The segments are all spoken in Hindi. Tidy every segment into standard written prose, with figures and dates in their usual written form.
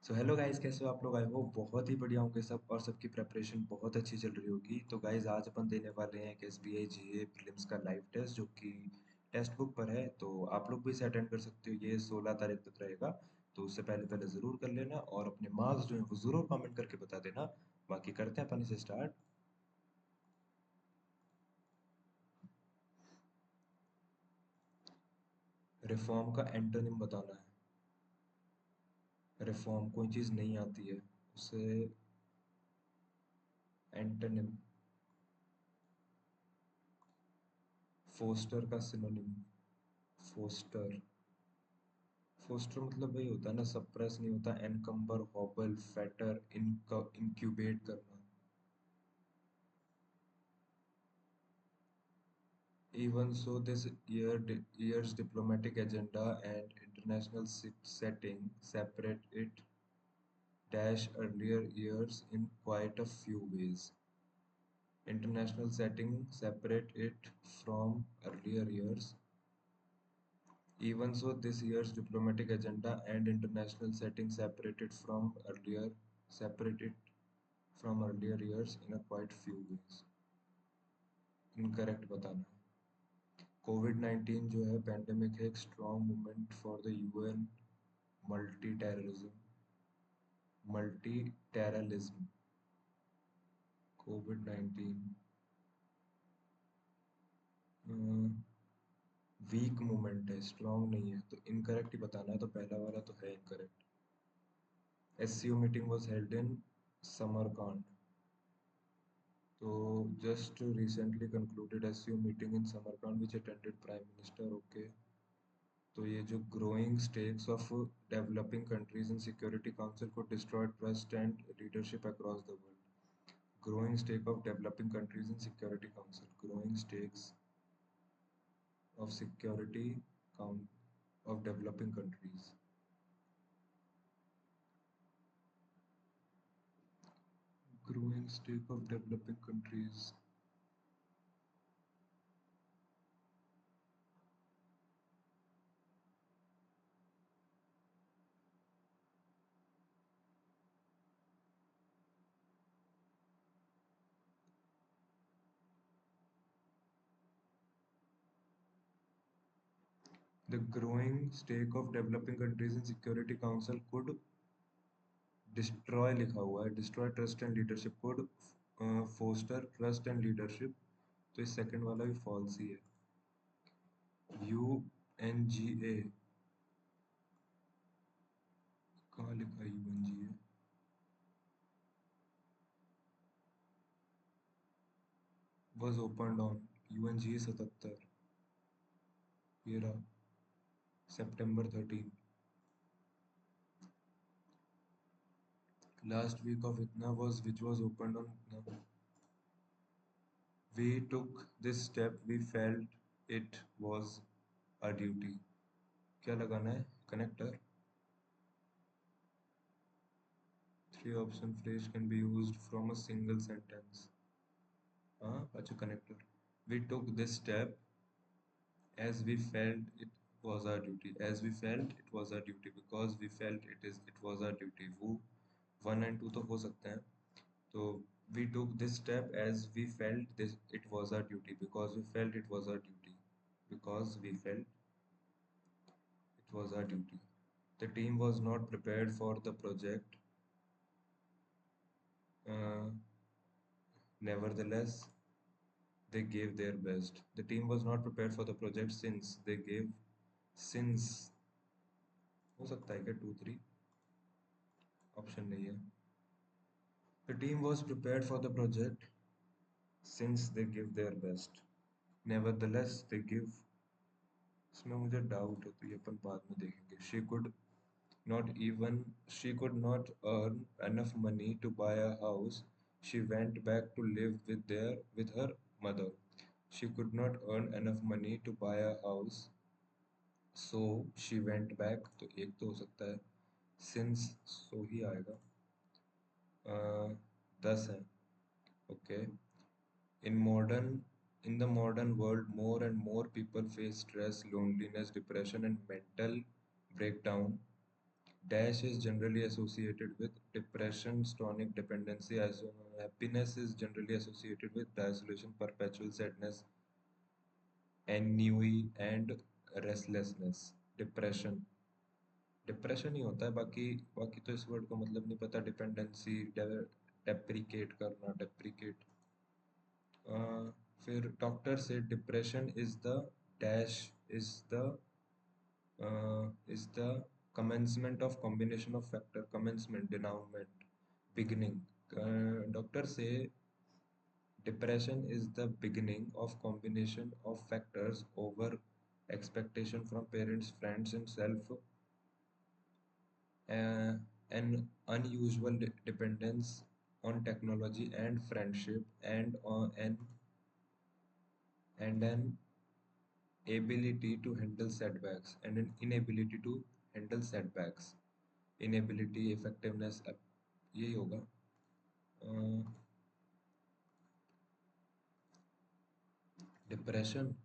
सो हेलो गाइस, कैसे हो आप लोग? आई होप बहुत ही बढ़िया होंगे सब और सबकी प्रेपरेशन बहुत अच्छी चल रही होगी। तो गाइस, आज अपन देने वाले हैं एक एसबीआई जीए प्रीलिम्स का लाइव टेस्ट जो कि टेक्स्ट बुक पर है। तो आप लोग भी इसे अटेंड कर सकते हो। ये 16 तारीख तक रहेगा। तो उससे पहले पहले ज़रूर कर लेना और अपने मार्क्स जो है वो ज़रूर कमेंट करके बता देना। बाकी करते हैं अपन इसे स्टार्ट। रिफॉर्म का एंटोनिम बताना है। रिफॉर्म कोई चीज़ नहीं आती है उसे एंटोनिम। फोस्टर का सिनोनिम। फोस्टर। फोस्टर मतलब वही होता है ना, सप्रेस नहीं होता। एनकम्बर, हॉबल, फैटर, इंक्यूबेट करना। Even so, this year's diplomatic agenda and international setting separate it dash earlier years in quite a few ways. International setting separate it from earlier years. Even so, this year's diplomatic agenda and international setting separate it from earlier years in a quite few ways. Incorrect बताना है। कोविड-19 जो है पैंडेमिक है, एक strong movement for the UN multi terrorism. Multi terrorism. कोविड-19 वीक मूवमेंट है, स्ट्रॉन्ग नहीं है। तो इनकरेक्ट ही बताना है। तो पहला वाला तो है incorrect. SCO meeting was held in Samarkand. तो just recently concluded SCO meeting in Samarkand which attended prime minister. Okay. तो ये जो growing stakes of developing countries in security council को destroy trust and leadership across the world. Growing stake of developing countries in security council. Growing stakes of security of developing countries. Growing stake of developing countries. The growing stake of developing countries in security council could destroy लिखा हुआ है। Destroy trust and leadership could foster trust and leadership. तो इस सेकंड वाला भी फॉल्स ही है। यूएनजीए कहाँ लिखा है? UNGA was opened on UNGA 77। ये रहा September 13। Last week of Itna was which was opened on Itna. We took this step, we felt it was our duty। क्या लगाना है? Connector. Three option phrase can be used from a single sentence। हाँ, अच्छा connector. We took this step as we felt it was our duty। As we felt it was our duty, because we felt it was our duty। वो 1 and 2 तो हो सकते हैं। तो we took this step as we felt it was our duty, because we felt it was our duty, because we felt it was our duty। The team was not prepared for the project, uh, nevertheless they gave their best। The team was not prepared for the project since हो सकता है क्या 2 3? ऑप्शन नहीं है। The team was prepared for the project since they give their best, nevertheless they give। इसमें मुझे डाउट है तो ये अपन बाद में देखेंगे। She could not earn enough money to buy a house। She went back to live with her mother। She could not earn enough money to buy a house, so she went back। तो एक तो हो सकता है। since so ही आएगा। 10 है। Okay. In modern in the modern world, more and more people face stress, loneliness, depression, and mental breakdown Dash is generally associated with depression, chronic dependency, as happiness is generally associated with isolation, perpetual sadness, ennui, and restlessness. Depression depression ही होता है, बाकी बाकी तो इस वर्ड को मतलब नहीं पता. डिपेंडेंसी, डेप्रिकेट करना, डेप्रिकेट. फिर डॉक्टर से depression is the commencement of combination of factor. Commencement, denouement, beginning. Doctor say depression is the beginning of combination of factors over expectation from parents, friends, and self, an unusual dependence on technology and friendship, and an ability to handle setbacks, and an inability to handle setbacks. Inability, effectiveness, यही होगा. डिप्रेशन.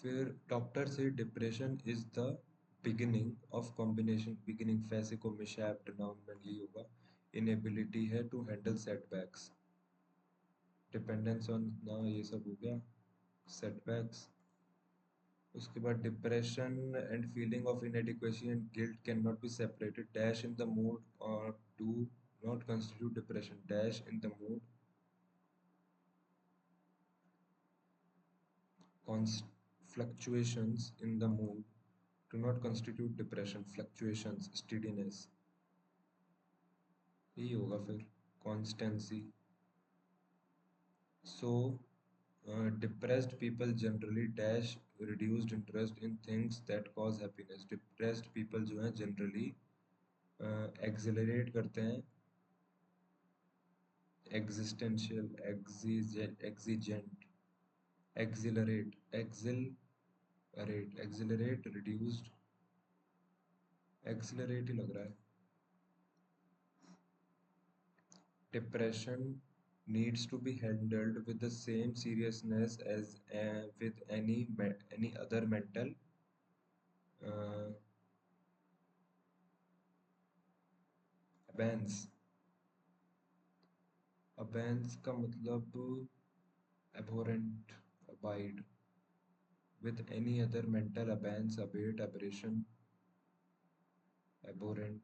फिर डॉक्टर से depression is the beginning of combination. Beginning फैसे को मिशैप डिनाउनमेंट यही होगा. इनएबिलिटी है to handle setbacks. Dependence on ना, ये सब हो गया सेटबैक्स. उसके बाद depression and feeling of inadequacy and guilt can not be separated. Dash in the mood और do not constitute depression. Dash in the mood, fluctuations in the mood do not constitute depression. Fluctuations, steadiness, यही होगा फिर. constancy. So depressed people generally dash reduced interest in things that cause happiness. depressed people जो हैं generally accelerate करते हैं existential, exigent, accelerate, reduced, accelerate ही लग रहा है. Depression needs to be handled with the same seriousness as with any other mental uh, abeyance. Abeyance का मतलब abhorrent, abide. With any other mental abeyance, abate, aberration, abhorrent.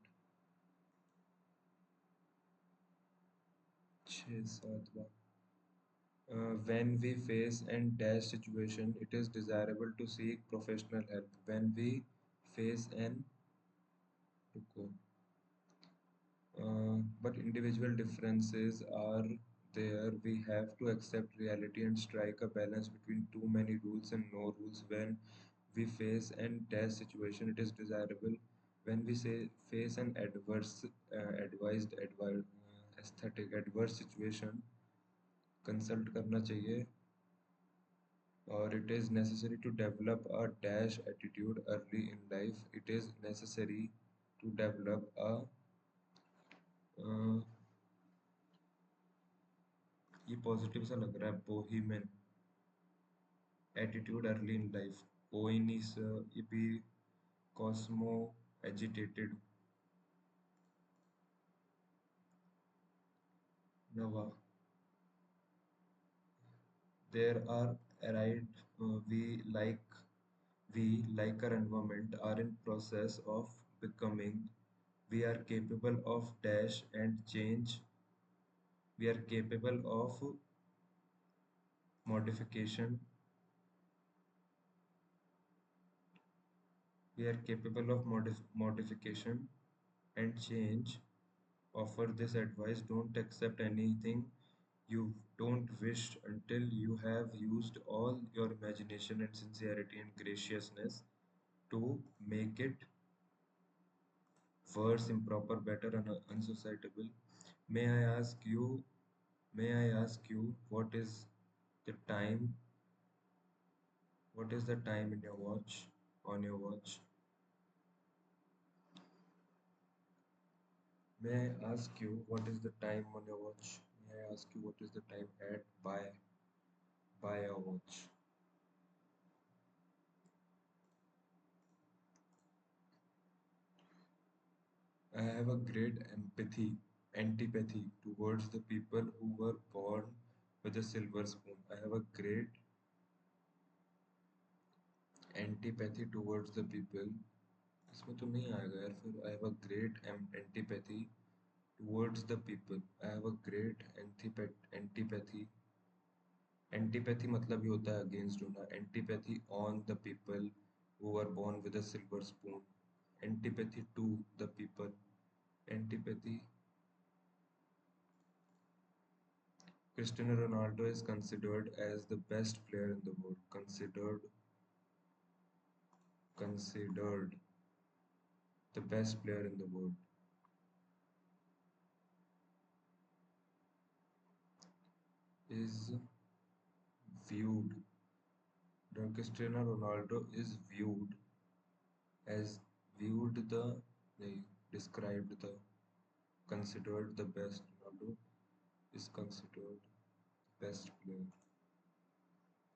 6-7 bar. When we face and dash situation, it is desirable to seek professional help. When we face an रुको. But individual differences are there. We have to accept reality and strike a balance between too many rules and no rules. When we face an dash situation, it is desirable. When we say face an aesthetic adverse situation, consult करना चाहिए. Or it is necessary to develop a dash attitude early in life. It is necessary to develop a ये पॉजिटिव सा लग रहा है. Bohemian attitude early in life. पोइनिस ये भी कॉस्मो एजिटेटेड. नवा. There are right. we like we like our environment are in process of becoming. We are capable of dash and change. We are capable of modification. We are capable of modification and change. Offer this advice: don't accept anything you don't wish until you have used all your imagination and sincerity and graciousness to make it worse, improper, better, and unsocietable. May I ask you, may I ask you, the time? What is the time in your watch? On your watch? May I ask you what is the time on your watch? May I ask you what is the time at by your watch? I have a great antipathy towards the people who were born with a silver spoon. I have a great antipathy towards the people. इसमें तो नहीं आएगा यार फिर I have a great antipathy towards the people. I have a great antipathy. Antipathy मतलब ही होता है against होना. Antipathy on the people who were born with a silver spoon. Antipathy to the people. Antipathy. Cristiano Ronaldo is considered as the best player in the world. Considered the best player in the world. Is viewed. The Cristiano Ronaldo is as नहीं, described the considered the best. Ronaldo is considered best player.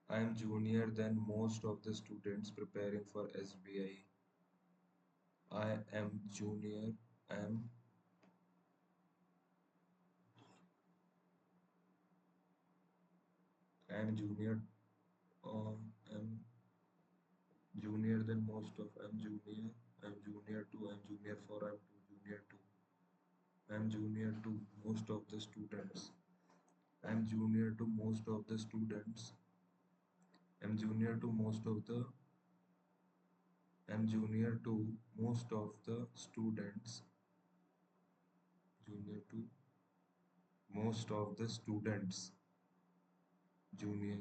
I am junior than most of the students preparing for SBI. I am junior. I am I am junior. I'm junior than most of. I'm junior. I'm junior to. I'm junior for. I'm too junior to. I'm junior to most of the students. I'm junior to most of the students. I'm junior to most of the. I'm junior to most of the students. Junior to most of the students. Junior.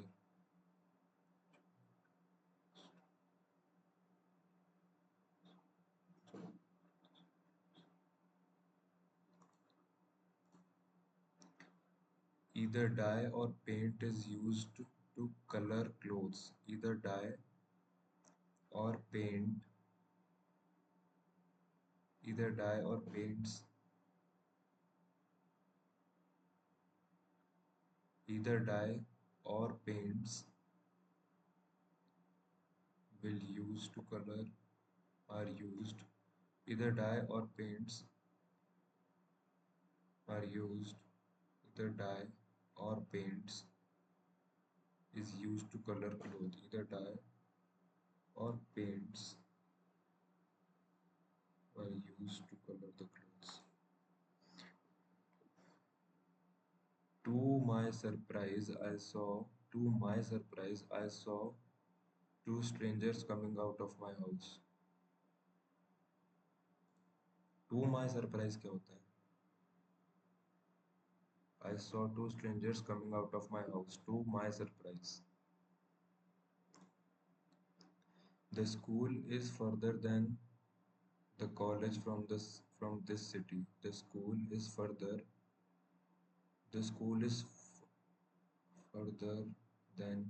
Either dye or paint is used to color clothes. Either dye or paint. Either dye or paints. Either dye or paints will use to color are used. Either dye or paints are used. Either dye or paints is used to color clothes. Either dye or paints are used to color the clothes. To my surprise, I saw two strangers coming out of my house. To my surprise क्या होता है? I saw two strangers coming out of my house. To my surprise. The school is further than the college from this city. The school is further. The school is further than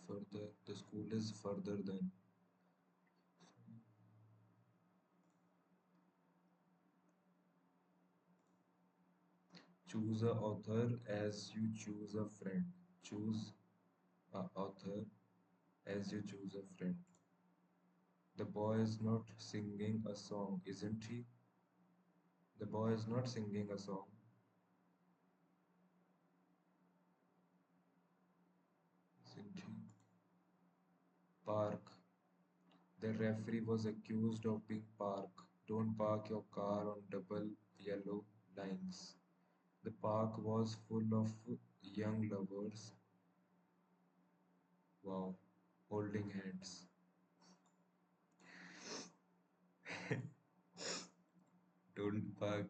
further. The school is further than. Choose a author as you choose a friend. Choose a author as you choose a friend. The boy is not singing a song, isn't he? The boy is not singing a song, isn't he? Park. The referee was accused of being park. Don't park your car on double yellow lines. The park was full of young lovers. Wow, holding hands. Don't park,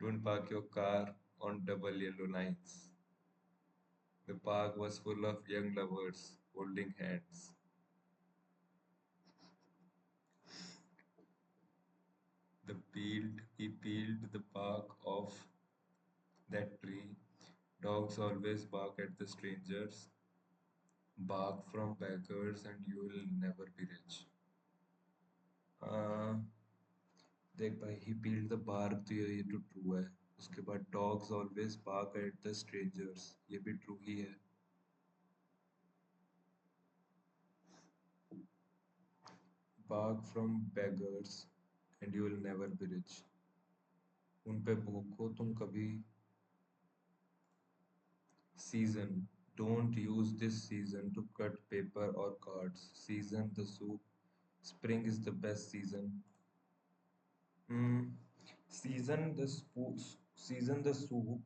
don't park your car on double yellow lines. The park was full of young lovers holding hands. He peeled the bark off that tree. Dogs always bark at the strangers. Bark from beggars and you will never be rich. आ, देख भाई he peeled the bark तो ये तो true है. उसके बाद dogs always bark at the strangers ये भी true ही है. Bark from beggars. And you will never be rich. उन पे भूखो तुम कभी। Season. Don't use this season to cut paper or cards. Season the soup. Spring is the best season. Hmm. Season the soup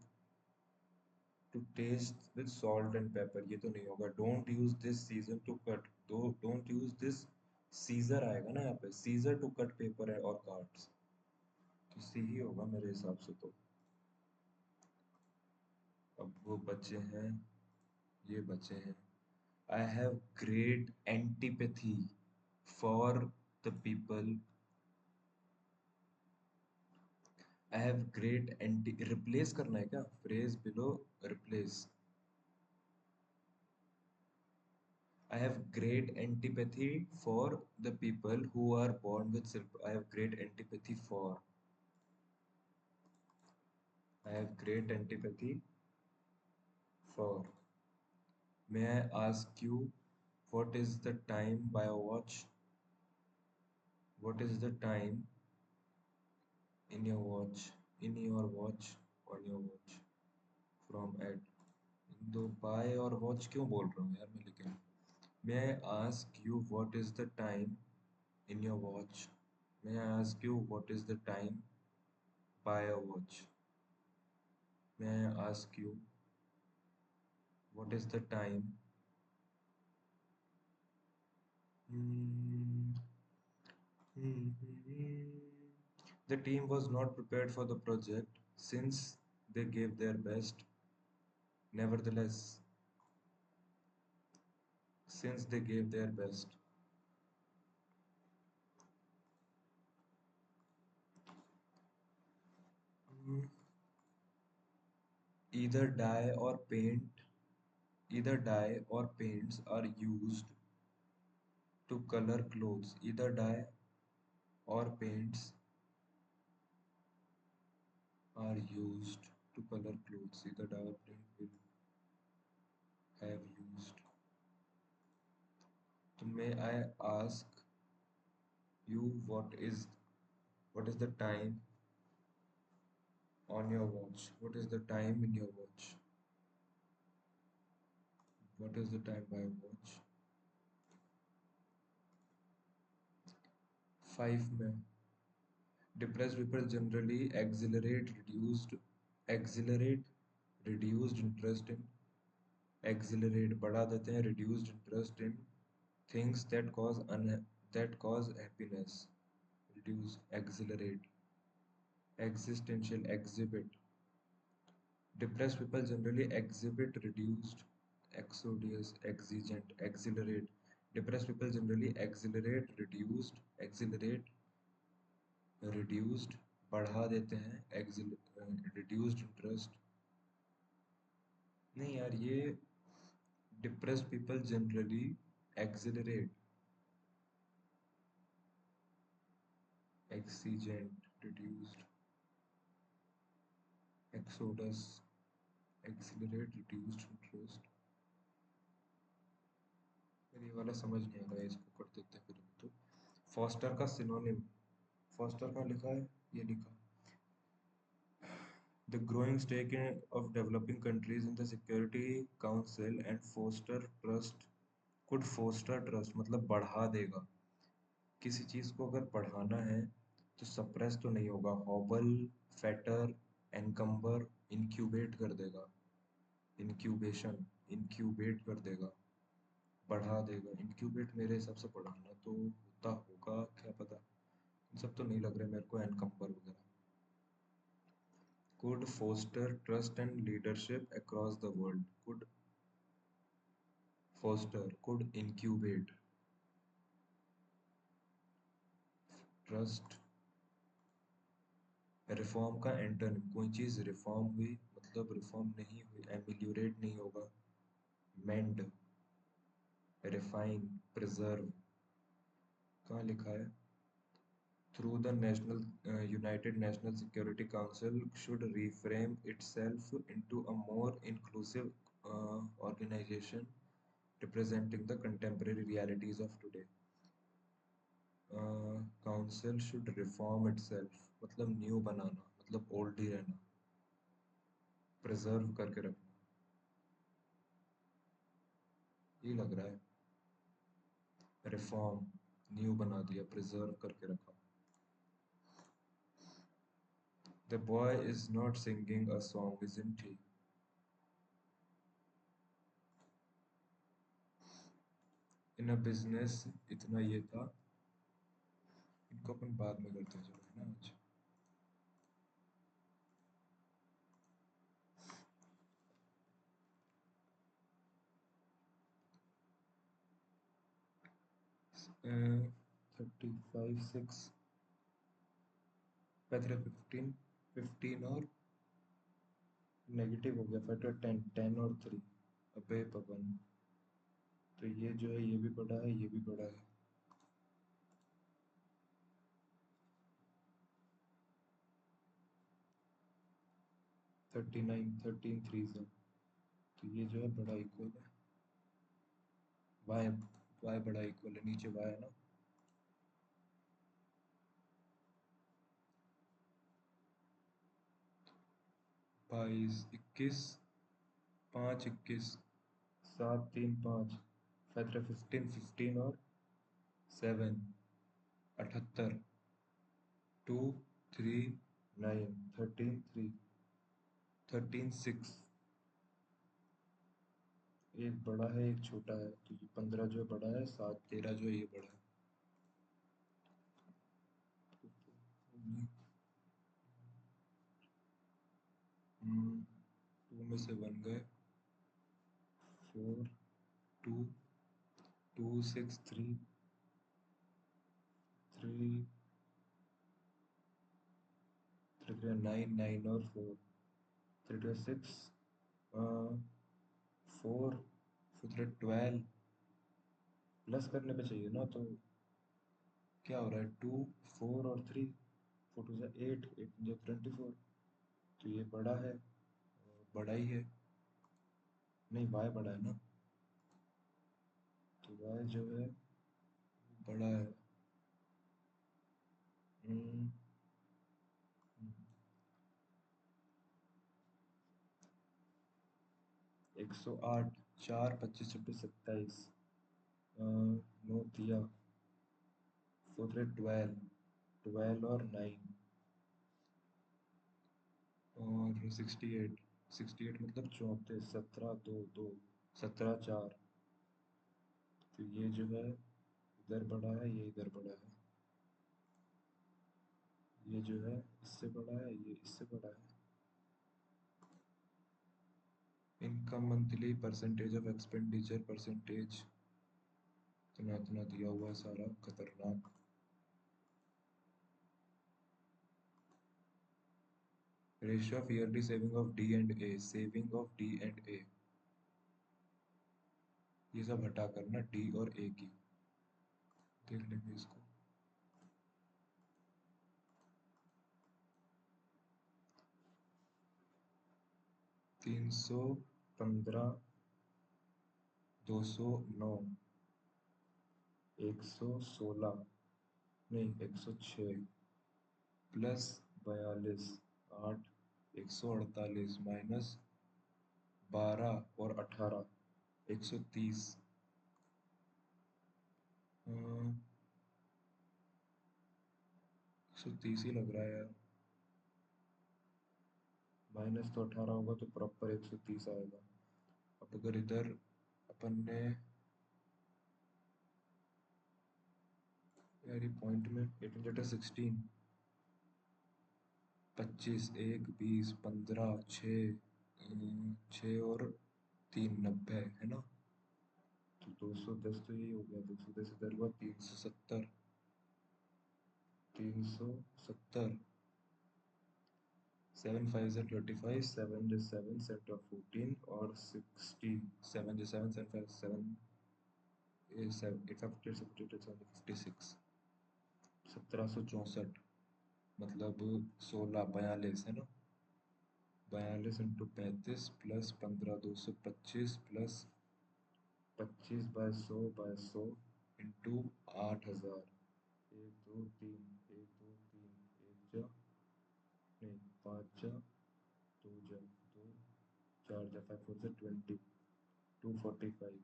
to taste with salt and pepper. ये तो नहीं होगा. Don't use this season to cut. Don't use this Caesar आएगा ना यहाँ पे. Caesar to cut paper or cards. तो सी ही होगा मेरे हिसाब से तो. अब वो बचे हैं. ये बचे हैं. I have great antipathy for the people. I have great anti replace करना है क्या? Phrase below replace. I have great antipathy for the people who are born with I have great antipathy for. I have great antipathy for. May I ask you what is the time by a watch? What is the time in your watch? In your watch? On your watch? From at. दो बाय और वॉच क्यों बोल रहा हूँ यार मैं लेकिन. May I ask you what is the time in your watch. May I ask you what is the time by a watch. May I ask you what is the time. The team was not prepared for the project since they gave their best. Nevertheless, since they gave their best. Hmm. Either dye or paint Either dye or paints are used to color clothes. Either dye or paints are used to color clothes. Either dye or paint will have used. So may I ask you what is the time on your watch? What is the time in your watch? What is the time by watch? 5 में. Depressed people generally accelerate reduced interest in. Accelerate बढ़ा देते हैं reduced interest in things that cause happiness. Reduce. Accelerate. Existential. Exhibit. Depressed people generally exhibit reduced. Exodius. Exigent. Accelerate. Depressed people generally reduced बढ़ा देते हैं reduced interest. नहीं यार ये depressed people generally accelerate. Exigent. Reduced. Exodus. Accelerate. Reduced interest. फिर ये वाला समझ नहीं आ रहा है, इसको कर देते हैं फिर हम तो. फॉस्टर का सिनोनिम. फॉस्टर का लिखा है, ये लिखा. The growing stake of developing countries in the Security Council and foster trust could foster trust मतलब बढ़ा देगा. किसी चीज को अगर बढ़ाना है तो सप्रेस तो नहीं होगा. हॉबल, फेटर, एनकम्बर, इंक्यूबेट कर देगा. इंक्यूबेट कर देगा, बढ़ा देगा. इंक्यूबेट मेरे हिसाब से बढ़ाना तो होता होगा, क्या पता. इन सब तो नहीं लग रहा मेरे को एनकम्बर वगैरह. could foster trust and leadership across the world. Could incubate trust. Reform का एंटोनिम. कोई चीज रिफॉर्म हुई मतलब रिफॉर्म नहीं हुई. एमिल्योरेट नहीं होगा. मेंड. रिफाइन. प्रिजर्व. कहाँ लिखा है? Through the United National Security Council should reframe itself into a more inclusive organization representing the contemporary realities of today. Council should reform itself, मतलब न्यू बनाना, मतलब ओल्ड ही रहना, प्रिजर्व करके रखना, ये लग रहा है। रिफॉर्म, न्यू बना दिया, प्रिजर्व करके रखा। The boy is not singing a song, isn't he? In a business, इतना ये था। इनको अपन बाद में करते हैं, चलो है ना आज। 35 6 पैथरा 15, 15 और नेगेटिव हो गया, फैक्टर 10, 10 और 3। अबे पवन, तो ये जो है ये भी बड़ा है, ये भी बड़ा है। थर्टी नाइन, 13 3 से, तो ये जो है बड़ा इक्वल है। वाई, वाई बड़ा इक्वल है, नीचे वाई है ना। 22 21, 5 21, 7 3 5, फैक्टर 15 15 और 7, 78, 2 3 9, 13 3, 13 6। एक बड़ा है एक छोटा है, तो ये 15 जो है बड़ा है, 7 13 जो है ये बड़ा है। टू में से 1 गए, 4 2 2 6 3 3 3 9 9 और 4, 3 6 4 4 12, प्लस करने पे चाहिए ना, तो क्या हो रहा है, 2 4 और 3, 4 2 8, 8 जो 24, तो ये बड़ा है, बड़ा ही है। नहीं, वाई बड़ा है ना, तो वाई जो है बड़ा है। हम्म, 108, 4 25 26 27, नो दिया, 4 12, 12 और 9 और 68, 68 मतलब 34, 17 2 2, 17 4, तो ये जो है इधर बड़ा है, ये इधर बड़ा है, ये जो है इससे बड़ा है, ये इससे बड़ा है। Income monthly, percentage of expenditure, percentage, इतना इतना दिया हुआ है सारा खतरनाक। Ratio of yearly saving of D and A, saving of D and A, ये सब हटा करना डी और ए की, देख लेंगे इसको। 315, 209, 116, नहीं 106, प्लस 42, 8, 148 माइनस 12 और 18, 130। 130 ही लग रहा है यार, माइनस तो 18 होगा तो प्रॉपर 130 आएगा। अब अगर इधर अपन ने यार ये पॉइंट में 816, 25 1 20 15 6, 6 और 3 90 है ना, तो 210 तो यही हो गया, 210 इधर हुआ 370, 370, 7 5 से 35, 7 जो 7 7 और 14 और 60, 7 जो 7 7 5 7, 56, 1764, मतलब 16 42 है ना, 42 × 35 प्लस 15 225 प्लस 25/100/100 इंटू 8000, एक दो तीन, एक दो तीन, एक जा नहीं, पाँच जा, दो जा दो, चार जा, 5 4 जा 20, 245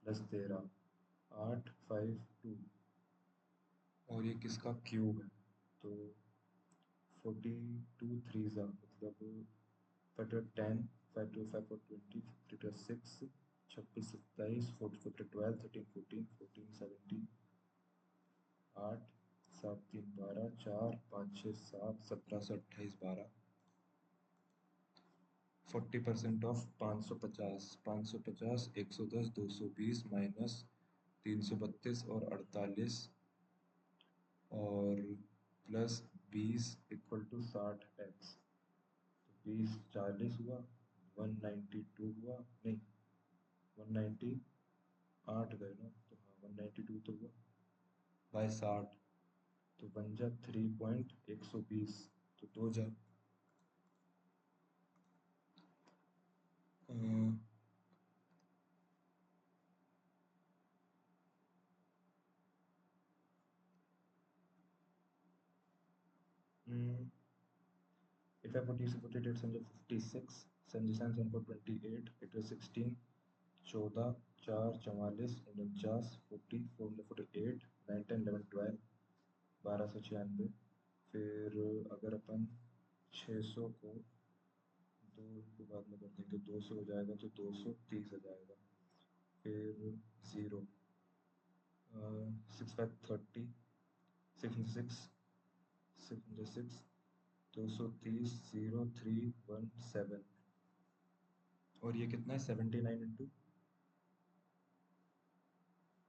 प्लस 13, 852। और ये किसका क्यूब है? तो 42 3 मतलब 5 10, 5 2 5 4 20, 3 6, 26 27, 4 4 12, 13 14, 14 17, 8 7 3 12, 4 5 6 7, 17 से 28 12। 40% ऑफ 550, 550, 110, 220 माइनस 332 और 48 और प्लस 20 इक्वल टू 60x। तो 20 40 हुआ, 192 हुआ, नहीं 198 गए ना, तो हाँ 192 तो हुआ बाय 60, तो बन जा 3.120, तो दो जा। If I put these 48 and 56, 77 and 28, it is 16, 14, 4, 44, 49, 40, 448, 9, 10, 11, 12, 1296। फिर अगर अपन 600 को दो के बाद में कर देंगे, 200 हो जाएगा, तो 230 हो जाएगा। फिर ज़ीरो, 6 5 30, 6 6 230, 0317। और ये कितना है? 79 इंटू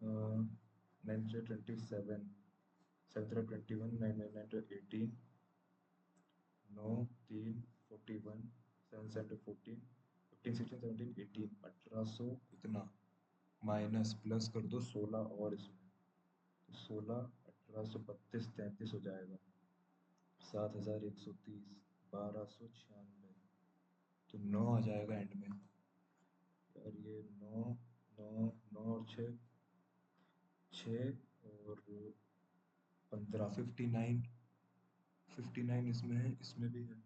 9 27, 7 21, 9 9 9 18, 9 3 41, 7 7 14, 15 16 17 18, 1800 इतना माइनस प्लस कर दो 16 और इसमें, तो 16 1832 33 हो जाएगा, 7130, 1296। तो 9 आ जाएगा एंड में। और ये 9 9 9 और 6 6 और 15, 59, 59 इसमें है, इसमें भी है।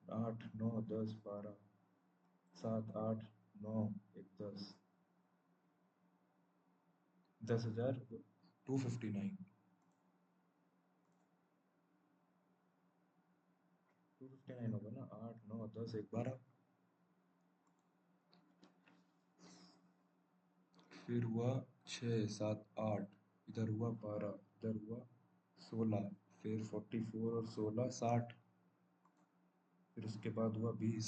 8 9 10 12, 7 8 9 1 10, 10,259, 259 होगा ना, 8 9 10 1 12। फिर हुआ 6 7 8, इधर हुआ 12, इधर हुआ 16, फिर 44 और 16 60, फिर उसके बाद हुआ 20।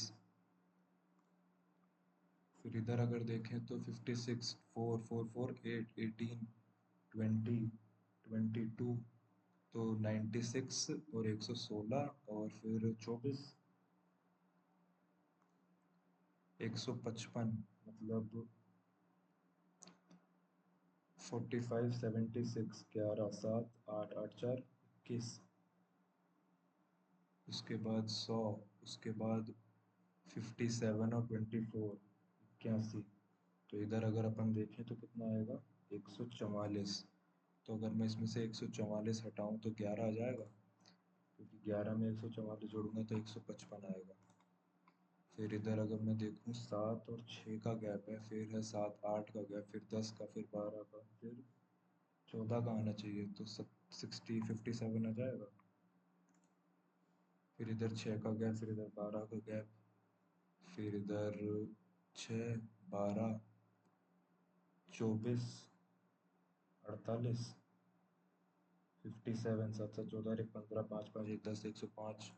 फिर इधर अगर देखें तो 56 4 4 4 8 18 20 22, तो 96 और 116 और फिर 24 155, मतलब 45 76, 11 7 8 8 4 21। उसके बाद 100, उसके बाद 57 और 24 81। तो इधर अगर अपन देखें तो कितना आएगा? 144। तो अगर मैं इसमें से 144 हटाऊं तो 11 आ जाएगा, क्योंकि 11 में 144 जोड़ूंगा तो 155 आएगा। फिर इधर अगर मैं देखूं 7 और 6 का गैप है, फिर है 7 8 का गैप, फिर 10 का, फिर 12 का, फिर 14 का आना चाहिए, तो 57 आ जाएगा। फिर इधर 6 का गैप, फिर इधर 12 का गैप, फिर इधर 6 12 24 48, 57 7 7 14 1 15 5 5 1 10 105,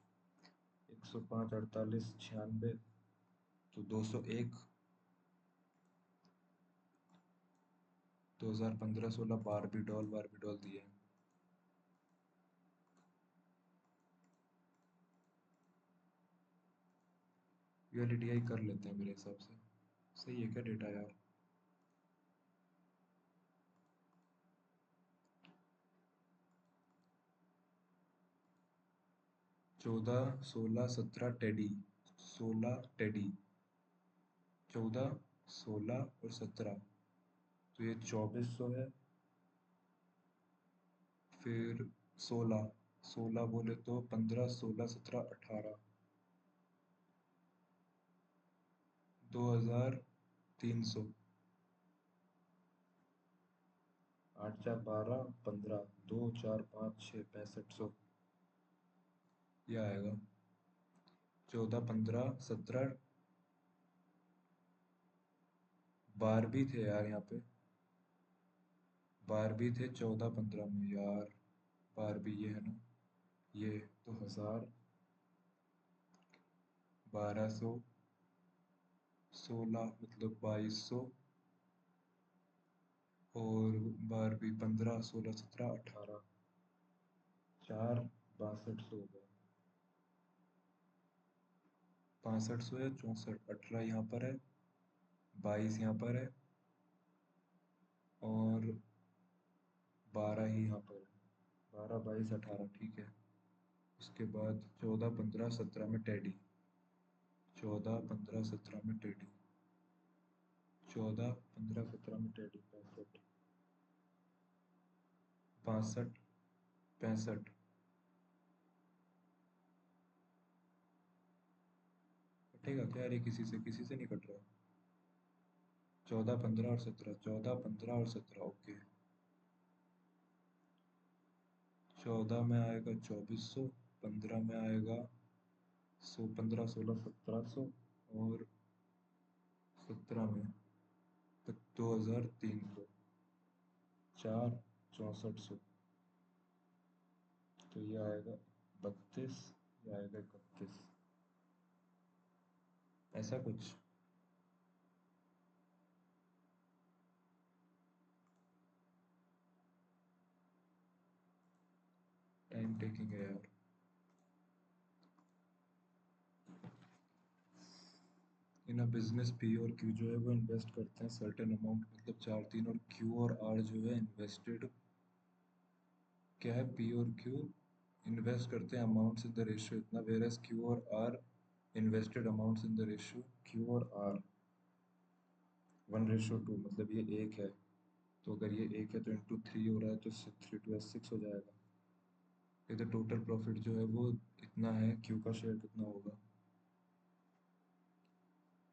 105 48 96, तो 201। 2015 16 बारबी डॉल दिए हैं। यूएलटीआई कर लेते हैं मेरे हिसाब से। सही है क्या डेटा यार? 14 16 17 टेडी, 16 टेडी, 14 16 और 17, तो ये 2400 है। फिर 16, 16 बोले तो 15, 16, 17, 18, 2300। 8 4 12, 15, 2 4 5 6, 6500। यह आएगा 14 15 17। बार भी थे यार यहाँ पे, बार भी थे 14 15 में यार। बार भी ये है ना, ये तो 1000, 1200, 16 मतलब 2200, और बार भी 15 16 17 18, 4 6200 हो गया। 6500 या 64, 18 यहाँ पर है, 22 यहाँ पर है, और 12 ही यहाँ पर है। 12 22 18, ठीक है। उसके बाद 14 15 17 में टेडी, 14 15 17 में टेडी, 14 15 17 में टेडी, 65, 62 65। कटेगा क्या? अरे किसी से नहीं कट रहा। 14 15 और 17, 14 15 और 17, ओके। 14 में आएगा 2400, 15 में आएगा 15 16 1700, और 17 में तो 2300, 4 6400। तो ये आएगा 32, ये आएगा 31, ऐसा कुछ। टाइम टेकिंग है यार। इन अ बिजनेस पी और क्यू जो है वो इन्वेस्ट करते हैं सर्टेन अमाउंट, मतलब 4 3, और क्यू और आर जो है इन्वेस्टेड, क्या है, पी और क्यू इन्वेस्ट करते हैं अमाउंट्स इन द रेशियो इतना, वेयर एज क्यू और r invested amounts in the ratio, q और आर 1:2, मतलब ये एक है, तो अगर ये एक है तो इंटू 3 हो रहा है, तो 3 2 6 हो जाएगा। इधर टोटल प्रॉफिट जो है वो इतना है, क्यू का शेयर कितना होगा,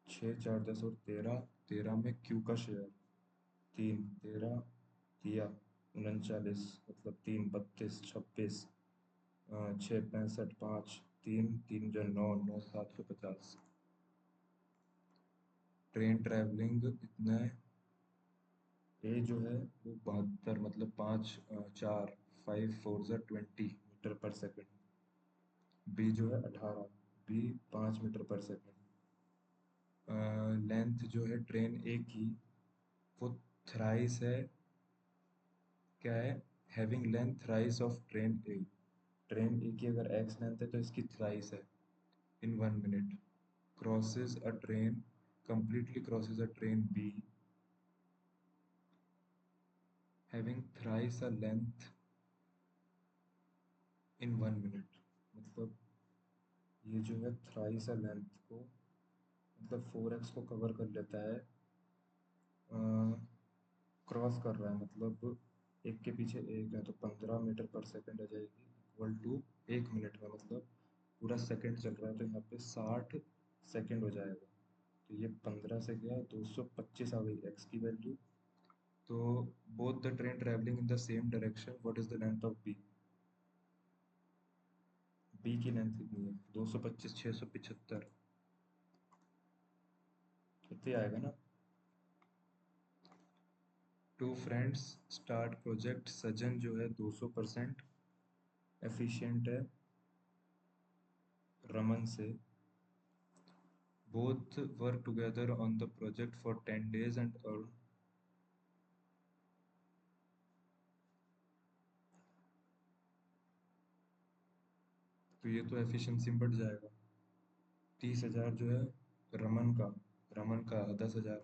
6 4 10 और 13, 13 में क्यू का शेयर 3, 13 दिया 39, मतलब 3 32 26, 6 65, 5 3 3 जो 9 9 750। ट्रेन ट्रैवलिंग इतना है, ए जो है वो 72, मतलब 5 4 5 4 20 मीटर पर सेकंड। बी जो है 18, बी 5 मीटर पर सेकंड। लेंथ जो है ट्रेन ए की वो थ्राइस है, क्या है, having length thrice of train A. Train A की अगर एक्स लेंथ है तो इसकी थ्राइस है इन 1 मिनट। Crosses a train, completely crosses a train B having thrice a length in 1 minute। मतलब ये जो है थ्राइस अ लेंथ को, मतलब 4x को कवर कर लेता है, क्रॉस कर रहा है, मतलब एक के पीछे एक है, तो 15 मीटर पर सेकंड आ जाएगी, इक्वल टू 1 मिनट में, मतलब पूरा सेकंड चल रहा है तो यहाँ पे 60 सेकंड हो जाएगा। तो ये 15 से गया 225 आ गई एक्स की वैल्यू। तो both the train travelling in the same direction, what is the length of B? B की लेंथ कितनी है? 225 675, इतनी आएगा ना। Two friends start project, Sajan जो है 200% एफिशिएंट है रमन से। Both work together on the project for 10 days and earn, तो ये तो एफिशिएंसी में बढ़ जाएगा। 30,000 जो है रमन का, रमन का 10,000,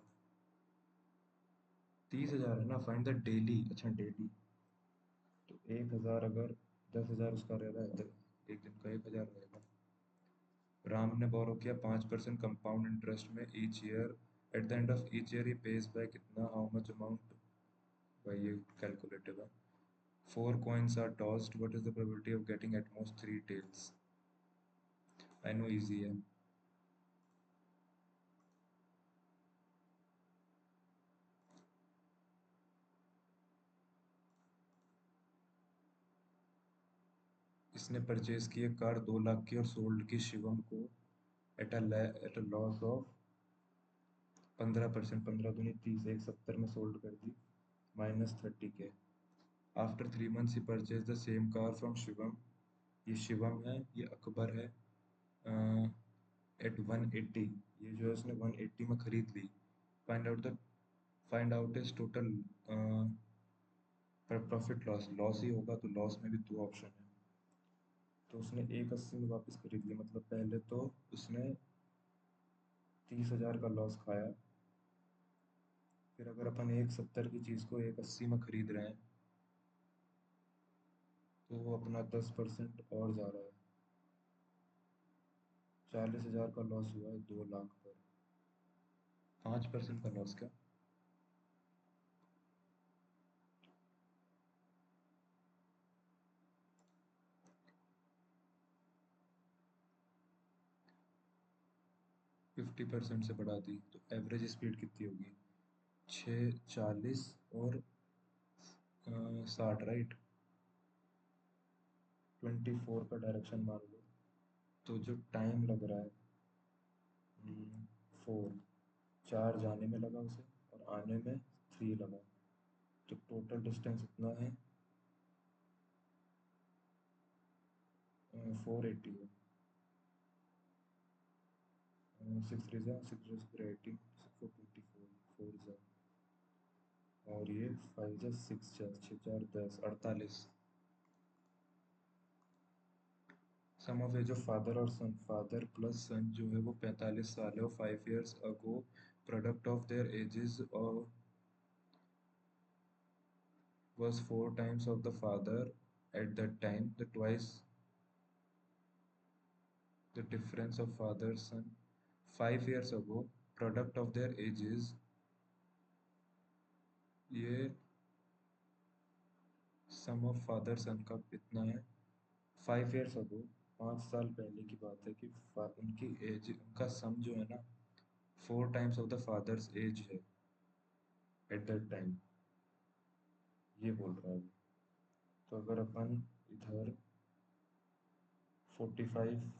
30,000 है ना। फाइंड द डेली, अच्छा डेली, तो 1,000 अगर 10,000 उसका रह रहा है तो एक दिन का 1,000 रहेगा। राम ने बोरो किया 5% कंपाउंड इंटरेस्ट में each year, at the end of each year he page back कितना, हाउ मच अमाउंट? भाई ये कैलकुलेटिव है। Four coins are tossed. What is the probability of getting at most three tails? I know, easy है. इसने परचेज की एक कार 2 लाख की और सोल्ड की शिवम को एट अ लॉस ऑफ 15%. 15 दूनी 30, 170 में सोल्ड कर दी, -30K. After 3 months he purchase the same car from Shivam. ये शिवम है, ये अकबर है. एट 180, ये जो है उसने 180 में खरीद ली. Find out is total profit loss. Loss ही होगा, तो लॉस में भी दो ऑप्शन है. तो उसने 180 में वापस खरीद ली, मतलब पहले तो उसने 30,000 का लॉस खाया. फिर अगर अपन 170 की चीज़ को 180 में खरीद रहे हैं, तो वो अपना 10% और जा रहा है. 40,000 का लॉस हुआ है 2 लाख पर. 5% का लॉस क्या? 50% से बढ़ा दी, तो एवरेज स्पीड कितनी होगी? 6, 40 और 60, राइट. 24 का डायरेक्शन मान लो. तो जो टाइम लग रहा है, 4. 4 जाने में लगा उसे और आने में 3 लगा. तो टोटल डिस्टेंस इतना है, 480 है. 6 3 6 4 और ये 5 6 6 4 10, 48. Sum of age of father और सन. फादर प्लस सन जो है वो 45 साल है और 5 years ago product of their edges was 4 times of the father at that time, the twice the difference of father son. 5 years ago product of their ages, ये सम ऑफ फादर सन का कितना है? 5 years ago, 5 साल पहले की बात है कि उनकी एज, उनका सम जो है ना, 4 times of the father's age है एट दैट टाइम, ये बोल रहा है. तो अगर अपन इधर 45,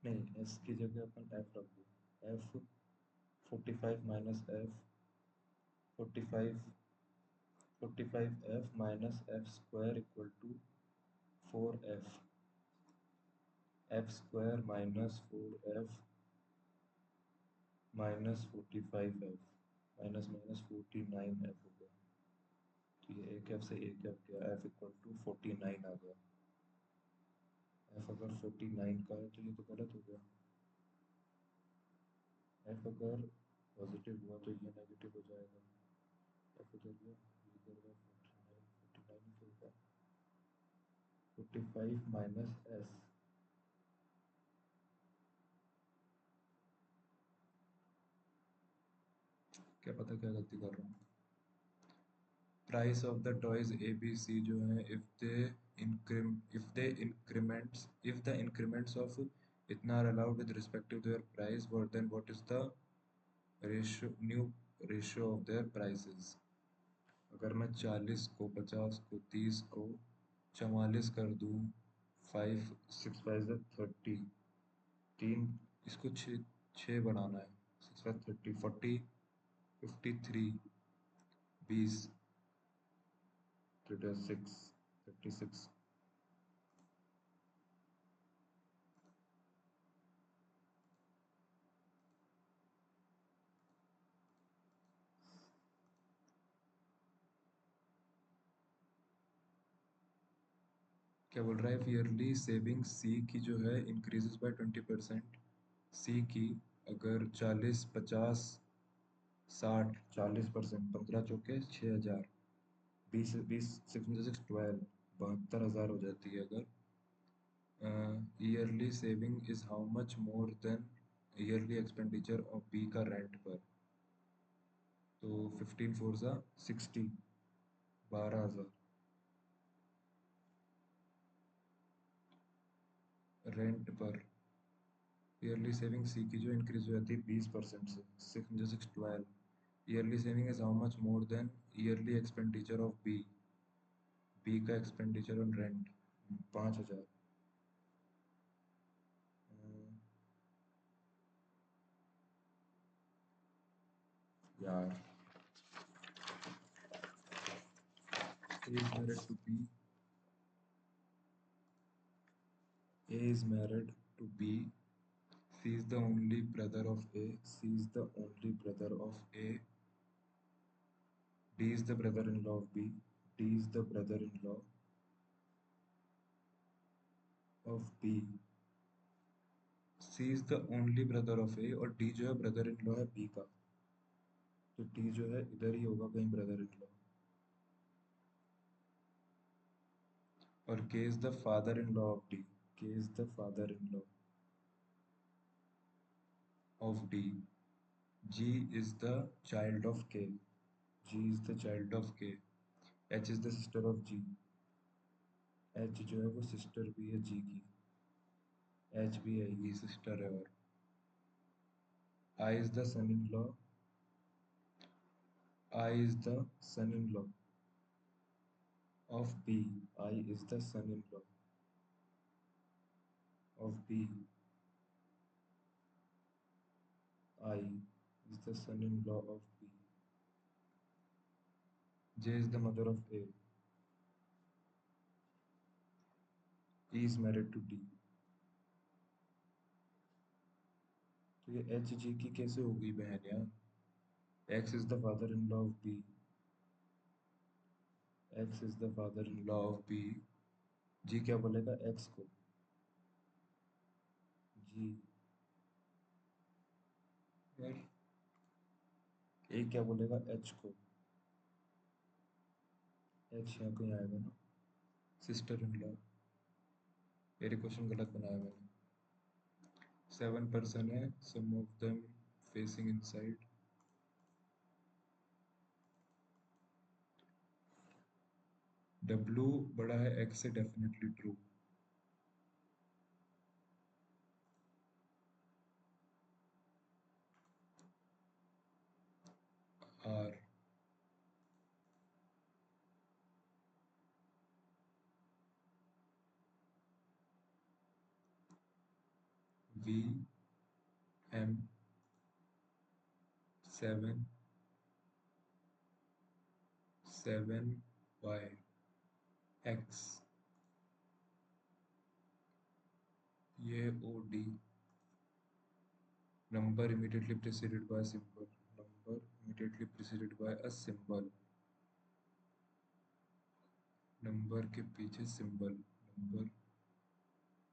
नहीं, एस की जगह अपन एफ रख दो. F 45 minus f 45 45f minus f square equal to 4f. F square minus 4f minus 45f minus minus 49f हो गया. तो ये एक एफ से एक एफ गया, एफ इक्वल टू 49 आ गया. एफ अगर 49 का है तो ये तो गलत हो गया. एफ अगर पॉजिटिव हुआ तो ये नेगेटिव हो जाएगा. एफ उधर गया, ये इधर गया, 49 ही होगा. 45 माइनस एस. क्या पता क्या गलती कर रहा हूँ. Price of the toys A B C जो है, if the increments of इतना are allowed with respect to their price, then what is the new ratio of their prices? अगर मैं 40 को 50 को 30 को 44 कर दूं, 5 6 5 30, 3, इसको 6 बनाना है. 6 5 30 40 53 20 6 56. क्या बोल रहा है? ईयरली सेविंग सी की जो है इंक्रीजेस बाय 20%. सी की अगर 40 50 60 40%, 15 चौके 6,000, 20 20 6 में 6 12, 72,000 हो जाती है. अगर yearly saving is how much more than yearly expenditure of B का रेंट पर. तो 15 4 60. 12,000। रेंट पर ईयरली सेविंग सी की जो इंक्रीज हो जाती है 20% से, 6 yearly saving is how much more than yearly expenditure of B. B का एक्सपेंडिचर ऑन रेंट 5,000। यार A is married to B. A is married to B. C is the only brother of A. C is the only brother of A. D is the brother-in-law of B. D is the brother-in-law of B. C is the only brother of A और D जो है ब्रदर इन लॉ है B का, तो D जो है इधर ही होगा कहीं ब्रदर इन लॉ। और K is the father in law of D. K is the father in law of D. G is the child of K. G is the child of K. H is the sister of G. H जो है वो सिस्टर भी है G की, H भी आएगी, सिस्टर है। और I is the son-in-law. I is the son-in-law of B. I is the son-in-law of B. I is the son-in-law of B. J is the mother of A. E is married to D. तो ये एच जी की कैसे होगी बहन यार? X is the father-in-law of B. X is the father-in-law of B. G क्या बोलेगा X को? G यार A क्या बोलेगा H को? H यहाँ कहीं आएगा ना, सिस्टर इन लॉ। मेरे क्वेश्चन गलत बनाया मैंने। 7 पर्सन है, some of them facing inside. W बड़ा है X से, definitely true. R V M 7 Y X ये O D number immediately preceded by a symbol, number immediately preceded by a symbol, number के पीछे सिंबल, नंबर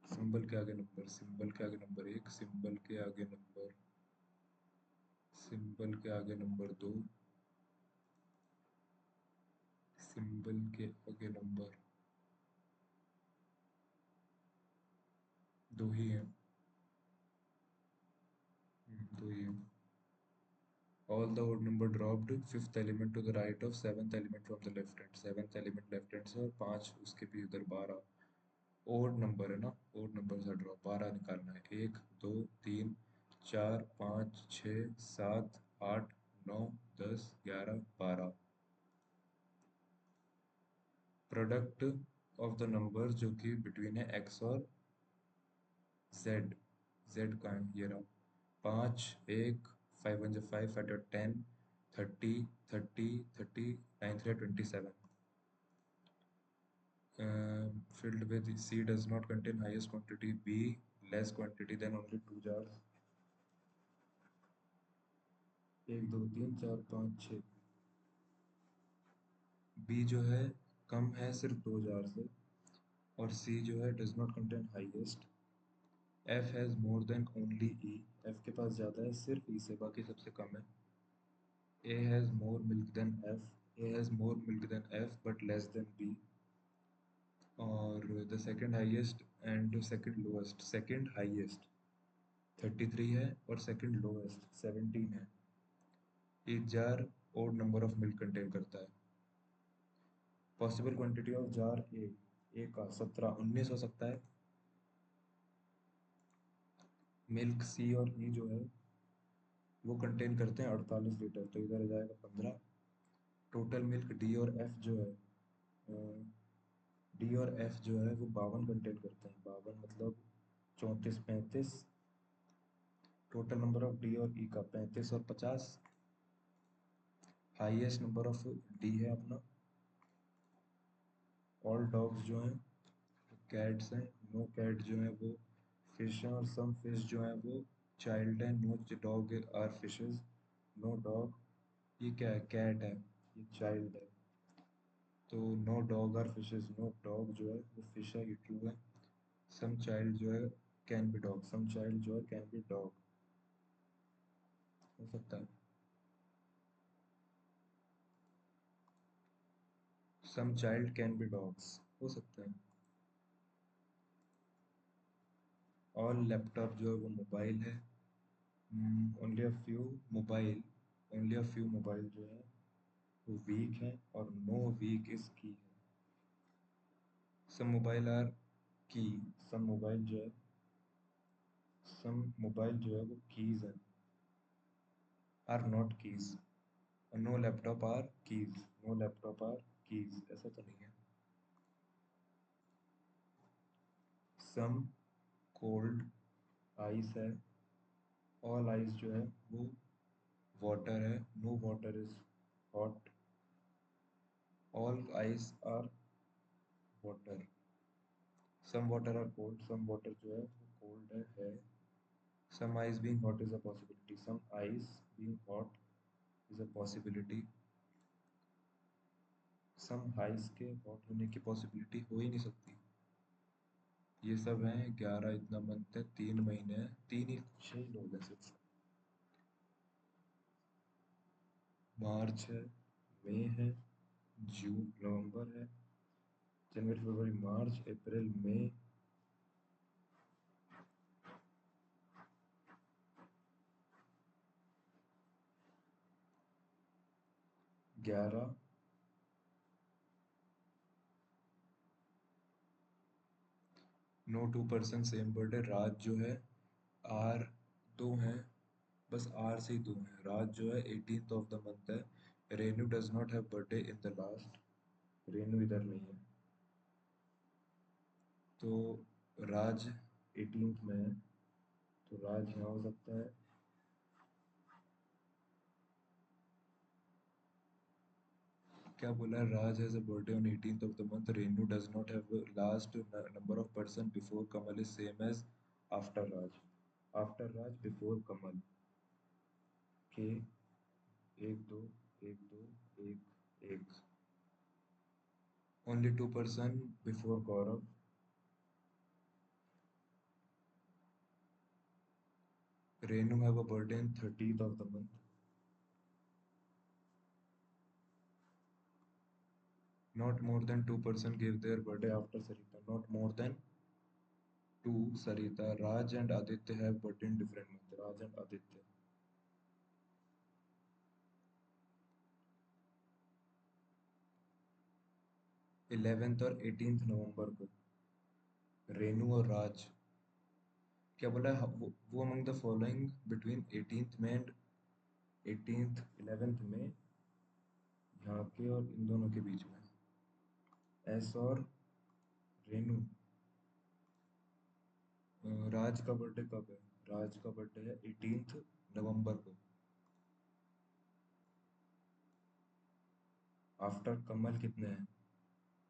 सिंबल के आगे नंबर, सिंबल के आगे नंबर 1, सिंबल के आगे नंबर, सिंबल के आगे नंबर 2, सिंबल के आगे नंबर 2 ही है, 2 ही है। All the odd number dropped, fifth element to the right of seventh element from the left hand, seventh element left hand से और 5 उसके भी उधर 12 ओड नंबर है ना, ओड नंबर से ड्रॉप 12 निकालना है। 1 2 3 4 5 6 7 8 9 10 11 12 प्रोडक्ट ऑफ द नंबर जो कि बिटवीन है x और z। z का है ये रहा, 5 1 5 1 5 5 10 30 30 30 9 3 27 filled with C does not contain highest quantity, B less quantity than only 2 jars। 1 2 3 4 5 6 B जो है कम है सिर्फ 2 जार से, और सी जो है does not contain highest. F has more than only E, F के पास ज़्यादा है सिर्फ ई से, बाकी सबसे कम है। A has more milk than F, A has more milk than F but less than B. और the second highest and second lowest, second highest 33 है और सेकंड लोएस्ट 17 है। Each jar odd number of milk contain करता है। Possible quantity of jar A का 17 19 हो सकता है। मिल्क सी और ई जो है वो कंटेन करते हैं 48 लीटर, तो इधर आ जाएगा 15। टोटल मिल्क डी और एफ जो है, डी और एफ जो है वो 52 कंटेन करते हैं। 52 मतलब 34 35। टोटल नंबर ऑफ डी और ई का 35 और 50। हाईएस्ट नंबर ऑफ डी है अपना। ऑल डॉग्स जो हैं कैट्स हैं। नो कैट जो है वो फिश हैं, और सम फिश जो है वो चाइल्ड है। No dog are fishes. No dog, ये क्या है, कैट है, ये चाइल्ड है। तो no dog are fishes, no dog जो है वो फिश है, ये ट्रू है। सम चाइल्ड जो है can be dog, some child जो है कैन बी डॉग, हो सकता है। Some child can be dogs, हो सकता है। ऑल लैपटॉप जो है वो मोबाइल है। Only a few mobile, only a few mobile जो है वो वीक है, और नो वीक इज की है। सम मोबाइल आर की, सम मोबाइल जो है, सम मोबाइल जो है वो कीज है, are not keys. No laptop are keys, no laptop are keys, ऐसा तो नहीं है। सम कोल्ड आइस है। ऑल आइस जो है वो वाटर है। No water is hot, all ice are water. Some water are cold, some water जो है वो कोल्ड है। Some ice being hot is a possibility, some ice being hot is a possibility. Some ice के हॉट होने की पॉसिबिलिटी हो ही नहीं सकती। ये सब हैं 11, इतना मंथ है, 3 महीने हैं, 6 लोग हैं सिर्फ। मार्च है, मई है, जून नवंबर है, जनवरी फरवरी मार्च अप्रैल मई। 11। No two person same birthday. Raj जो है, आर दो हैं, बस आर से ही दो हैं। राज जो है 18th ऑफ द मंथ है। Renu does not have birthday in the last, Renu इधर नहीं है, तो राज 18th में है, तो राज यहाँ हो सकता है। क्या बोला है, Raj has a birthday on 18th of the month, Renu does not have, last number of person before Kamal is same as after Raj, after Raj before Kamal के 1 2 1 2 1 1। Only 2 person before Gaurav. Renu have a birthday in 30th of the month. Not more than 2 person gave their birthday after Sarita. Not more than two. Sarita. Raj and Aditya have birthday in different months. Raj and Aditya. 11th और 18th नवंबर को रेनू और राज। क्या बोला है, वो among the following between 18th में एंड 18th 11th में, यहाँ के और इन दोनों के बीच में। एस और रेनू। राज का बर्थडे कब है, राज का बर्थडे है 18th नवंबर को। आफ्टर कमल कितने हैं,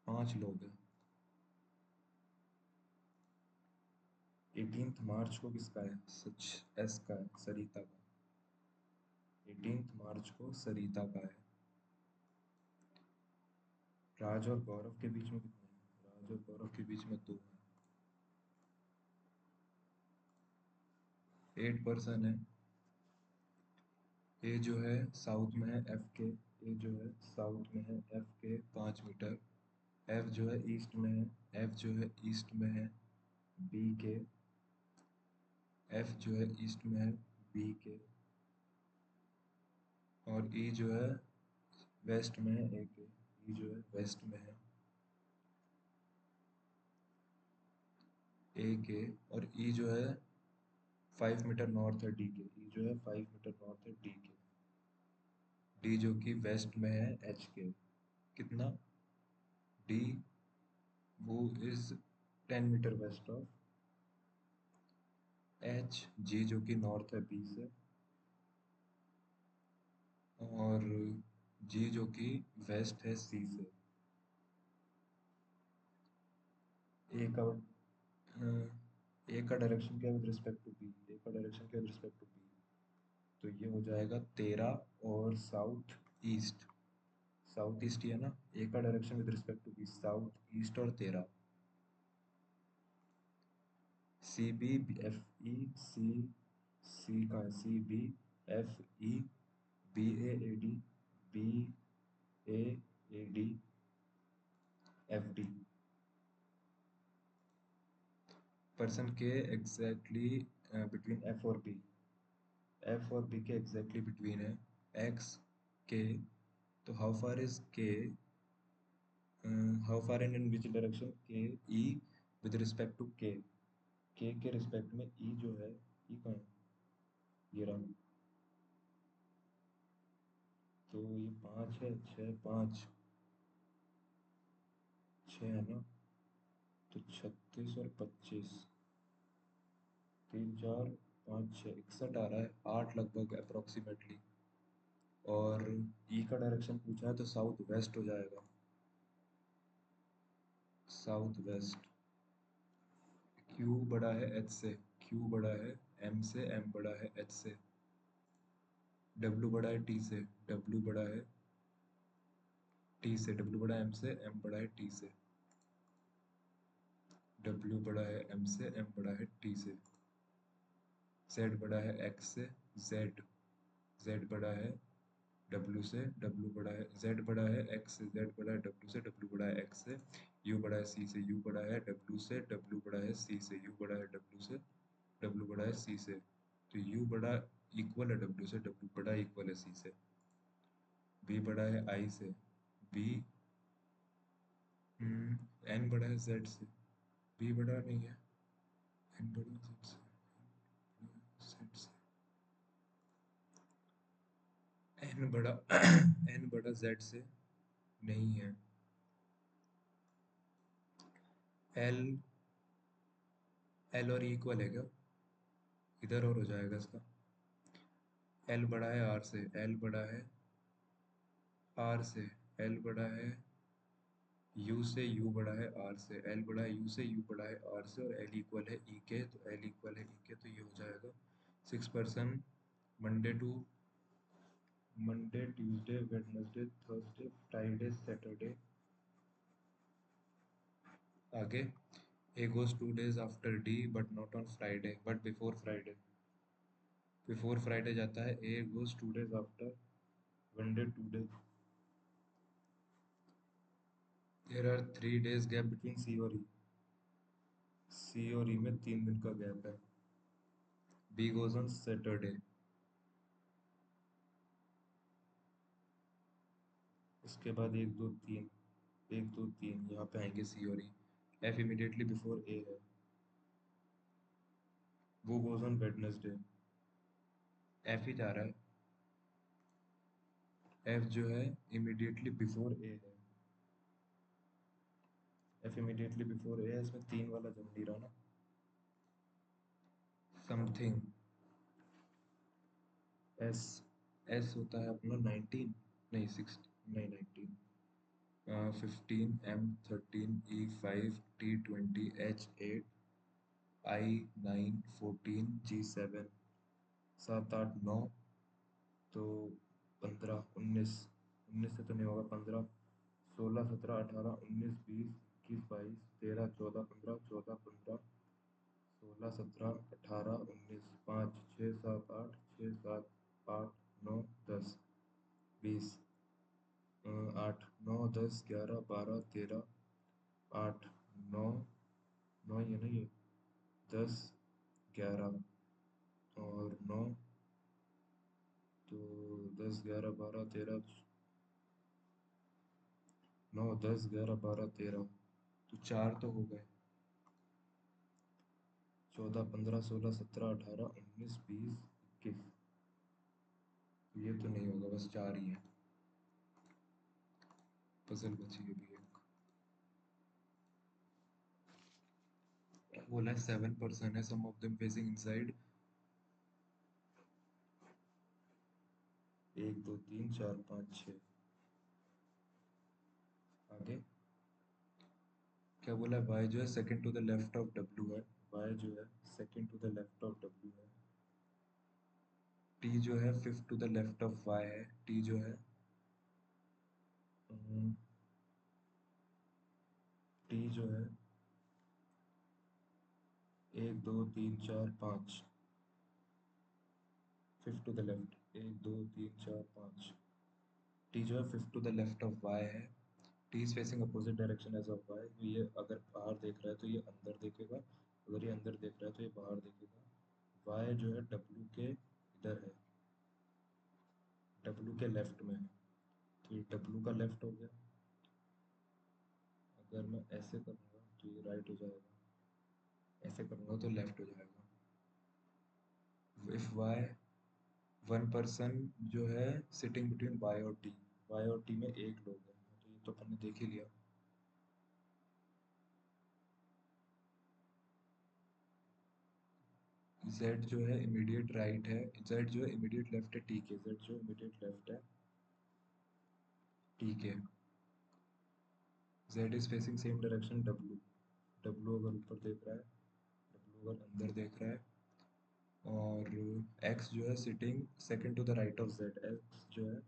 5 लोग हैं। 18th मार्च को किसका है, सच एस का है, सरिता का। 18th मार्च को सरिता का है। राज और गौरव के बीच में कितने हैं, राज और गौरव के बीच में 2 हैं। 8 पर्सन है। ए जो है साउथ में है एफ के, ए जो है साउथ में है एफ के 5 मीटर। एफ जो है ईस्ट में है, एफ जो है ईस्ट में है बी के, एफ जो है ईस्ट में है बी के, और ई जो है वेस्ट में है ए के। ई जो है वेस्ट में है, ए के, और ई जो है 5 मीटर नॉर्थ है डी के, ई जो है 5 मीटर नॉर्थ है डी के, डी जो कि वेस्ट में है एच के, कितना, डी वो is 10 metre west of H, G जो कि नॉर्थ है बी से, और जी जो कि वेस्ट है सी से। ए का ए का डायरेक्शन क्या विद रिस्पेक्ट टू बी, ए का डायरेक्शन क्या विद रिस्पेक्ट टू बी, तो ये हो जाएगा 13 और साउथ ईस्ट, साउथ ईस्ट ही है ना, ए का direction with respect to B south east और 13, सी बी एफ ई सी, सी का है C B F E, B A D, B A D, F D, person के एग्जैक्टली बिटवीन एफ और बी, एफ और बी के एग्जैक्टली बिटवीन है एक्स के, तो how far is K, how far and in which direction K E with respect to के के रिस्पेक्ट में ई जो है, ई कहाँ है, ये रहा, तो ये 5 है, 6 5 6 है ना, तो 36 और 25, 3 4 5 6 61 आ रहा है, 8 लगभग अप्रोक्सीमेटली, और ई का डायरेक्शन पूछा है तो साउथ वेस्ट हो जाएगा, साउथ वेस्ट, क्यू बड़ा है एच से, क्यू बड़ा है एम से, एम बड़ा है एच से, डब्ल्यू बड़ा है टी से, डब्ल्यू बड़ा है टी से, डब्ल्यू बड़ा है एम से, एम बड़ा है टी से, डब्ल्यू बड़ा है एम से, एम बड़ा है टी से, जेड बड़ा है एक्स से, जेड जेड बड़ा है डब्ल्यू से, डब्ल्यू बड़ा है जेड बड़ा है एक्स से, जेड बड़ा है डब्ल्यू से, डब्ल्यू बड़ा है एक्स से, यू बड़ा है सी से, यू बड़ा है डब्ल्यू से, डब्ल्यू बड़ा है सी से, यू बड़ा है डब्ल्यू से, डब्ल्यू बड़ा है सी से, तो यू बड़ा इक्वल है डब्ल्यू से, डब्ल्यू बड़ा इक्वल है सी से, बी बड़ा है आई से, बी एन बड़ा है जेड से, बी बड़ा नहीं है, एन बड़ा जेड से, जेड से, एन बड़ा एन बड़ा जेड से नहीं है, एल एल और इक्वल है क्या, इधर और हो जाएगा इसका, एल बड़ा है आर से, एल बड़ा है आर से, एल बड़ा है यू से, यू बड़ा है आर से, एल बड़ा है यू से, यू बड़ा है आर से, और एल इक्वल है ई के, तो एल इक्वल है ई के, तो ये हो जाएगा 6 person, Monday to Monday Tuesday Wednesday Thursday Friday Saturday, आगे A goes 2 days after D but not on Friday but before Friday, before Friday जाता है, A goes 2 days after one day 2 days, there are 3 days gap between C और ई, सी और ई में 3 दिन का गैप है, बी गोज ऑन सैटरडे, उसके बाद 1 2 3, 1 2 3 यहाँ पे आएंगे सी और ई, एफ इमीडिएटली बिफोर ए है, वो गोज ऑन वेडनेसडे, एफ ही जा रहा है, एफ जो है इमीडिएटली बिफोर ए है, एफ इमीडिएटली बिफोर ए है, इसमें 3 वाला जम नहीं रहा ना, समथिंग, एस एस होता है अपना 19, नहीं 16, नहीं 19, 15 M 13 E 5 T 20 H 8 I 9 14 G 7, 7 8 9, तो 15 19, 19 से तो नहीं होगा, 15 16 17 18 19 20 21 22 23 24 15 16 17 18 19, 5 6 7 8 6 7 8 9 10 20, 8 9 10 11 12 13 8 9 9 ये नहीं है, 10 11 और 9, तो 10 11 12 13 9 10 11 12 13, तो 4 तो हो गए। 14 15 16 17 18 19 20 21, ये तो नहीं होगा, बस 4 ही है। पजल बची है अभी एक। क्या बोला है? 7 पर्सन है, some of them facing inside. 1 2 3 4 5 6। आगे क्या बोला है? y जो है second to the left of w है। y जो है second to the left of w है। t जो है fifth to the left of y है। t जो है t जो है 1 2 3 4 5, fifth to the left. 1 2 3 4 5। t जो है fifth to the left of y है। t is facing opposite direction as of y। ये अगर बाहर देख रहा है तो ये अंदर देखेगा, अगर ये अंदर देख रहा है तो ये बाहर देखेगा। y जो है w के इधर है, w के लेफ्ट में है, तो ये w का लेफ्ट हो गया। अगर मैं ऐसे करूँगा तो ये राइट हो जाएगा, ऐसे करूँगा तो लेफ्ट हो जाएगा। इफ y, वन पर्सन जो है सिटिंग बिटवीन y और t, y और t में एक लोग हैं, तो ये तो अपन ने देख ही लिया। z जो है इमीडिएट राइट है, z जो है इमीडिएट लेफ्ट है t के, z जो इमीडिएट लेफ्ट है t के। z is facing same direction w, w अगर ऊपर देख रहा है, w अगर अंदर देख रहा है, और x जो है sitting second to the right of z, x जो है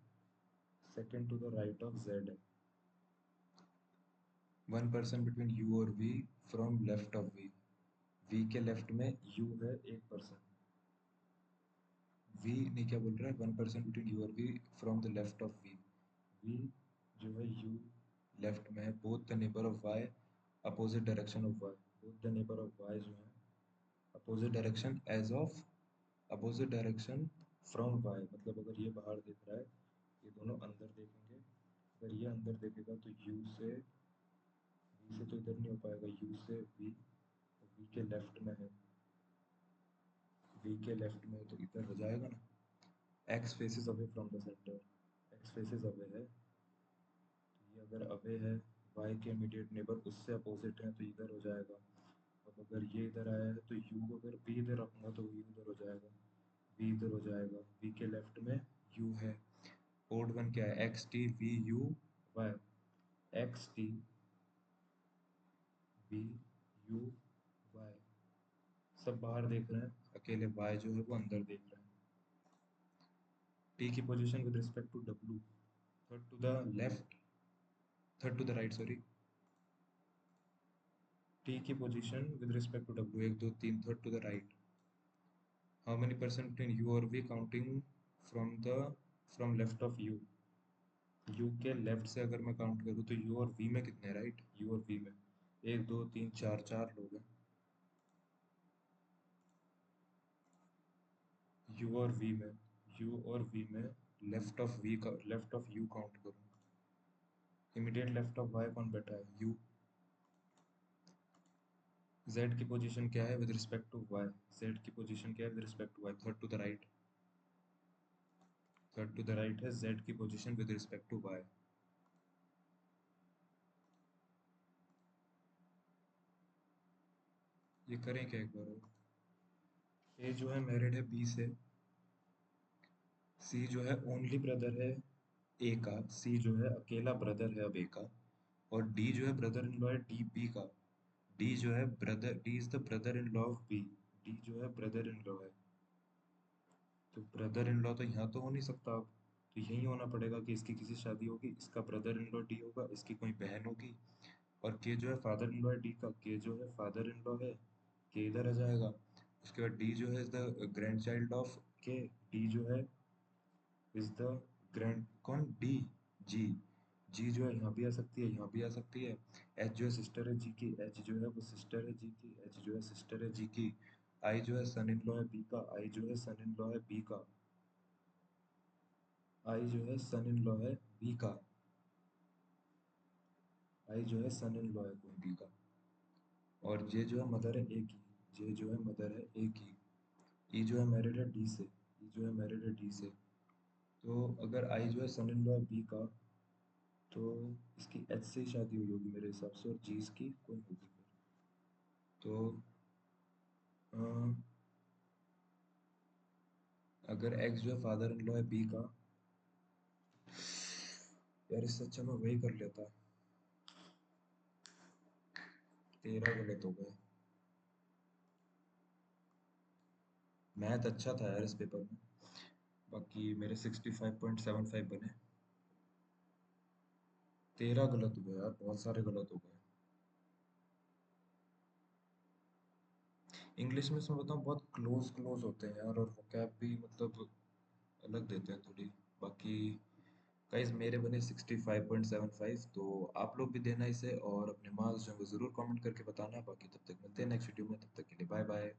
second to the right of z है। वन पर्सन बिटवीन u और v from left of v, v के लेफ्ट में u है एक पर्सन। v नहीं, क्या बोल रहा है? वन पर्सन बिटवीन u और v from the left of v, v जो है u लेफ्ट में है। Both the neighbour of y opposite direction of y, both the neighbour of y जो है opposite direction as of, opposite direction from y, मतलब अगर ये बाहर देख रहा है, ये दोनों अंदर देखेंगे। अगर ये अंदर देखेगा तो u से, v से तो इधर नहीं हो पाएगा, u से v, तो v के लेफ्ट में है, v के लेफ्ट में तो इधर हो जाएगा ना। x faces away from the centre, x faces away है, तो ये अगर अवे है, y के इमीडिएट नेबर उससे अपोजिट है, तो इधर हो जाएगा। अब अगर ये इधर आया है तो u अगर v इधर रखूँगा तो v उधर हो जाएगा, v इधर हो जाएगा, v के लेफ्ट में u है। कोड वन क्या है? X T V U Y, X T V U Y, सब बाहर देख रहे हैं, अकेले y जो है वो अंदर देख रहे हैं। t की position with respect to w, third to the left, third to the right sorry. t की position with respect to w, 1 2 3, third to the right. How many person between u और v counting from the, from left of u, u के लेफ्ट से अगर मैं काउंट करूँ तो u और v में कितने, राइट? u और v में 1 2 3 4, 4 लोग हैं। u और v में, u और v में लेफ्ट ऑफ v का, लेफ्ट ऑफ u काउंट करूँ, इमीडिएट लेफ्ट ऑफ y कौन बैठा है? u। z की पोजीशन क्या है with respect to y, z की पोजीशन क्या है with respect to y? Third to the right, third to the right है z की position with respect to y। ये करें क्या एक बार और? a जो है मैरिड है b से, c जो है ओनली ब्रदर है a का, c जो है अकेला ब्रदर है अब a का, और d जो है ब्रदर इन लॉ है d b का। d जो है brother, d is the brother in law of b, d जो है ब्रदर इन लॉ है, तो ब्रदर इन लॉ तो यहाँ तो हो नहीं सकता अब, तो यही होना पड़ेगा कि इसकी किसी से शादी होगी, इसका ब्रदर इन लॉ डी होगा, इसकी कोई बहन होगी, और के जो है फादर इन लॉ है डी का, के जो है फादर इन लॉ है, के इधर आ जाएगा। उसके बाद डी जो है is the grand child of के, डी जो है इज द ग्रैंड, कौन? डी, जी, जी जो है यहाँ भी आ सकती है, यहाँ भी आ सकती है। एच जो है सिस्टर है जी की, एच जो है वो सिस्टर है जी की, एच जो है सिस्टर है जी की। आई जो है सन इन लॉ है बी का, आई जो है सन इन लॉ है बी का, आई जो है सन इन लॉ है बी का। आई जो है सन इन लॉ है कोई बी का, और जे जो है मदर है ए की। जे जो है मदर है ए की। ई जो है मैरिड है डी से। ई जो है मैरिड है डी से। तो अगर आई जो है सन इन लॉ है बी का, तो इसकी एच से ही शादी हुई होगी मेरे हिसाब से, और जी इसकी कोई होगी फिर। तो अ, अगर एक्स जो है फादर इन लॉ है बी का, यार इससे अच्छा मैं वही कर लेता। 13 गलत हो गए। मैथ अच्छा था यार इस पेपर में। बाकी मेरे 65.75 बने। 13 गलत हुए यार, बहुत सारे गलत हो गए। इंग्लिश में इसमें बताऊँ बहुत क्लोज क्लोज होते हैं यार, और वोकैब भी मतलब अलग देते हैं थोड़ी। बाकी गाइस मेरे बने 65.75। तो आप लोग भी देना इसे, और अपने मार्क्स जो है वो ज़रूर कमेंट करके बताना। बाकी तब तक मिलते हैं नेक्स्ट वीडियो में, तब तक के लिए बाय बाय।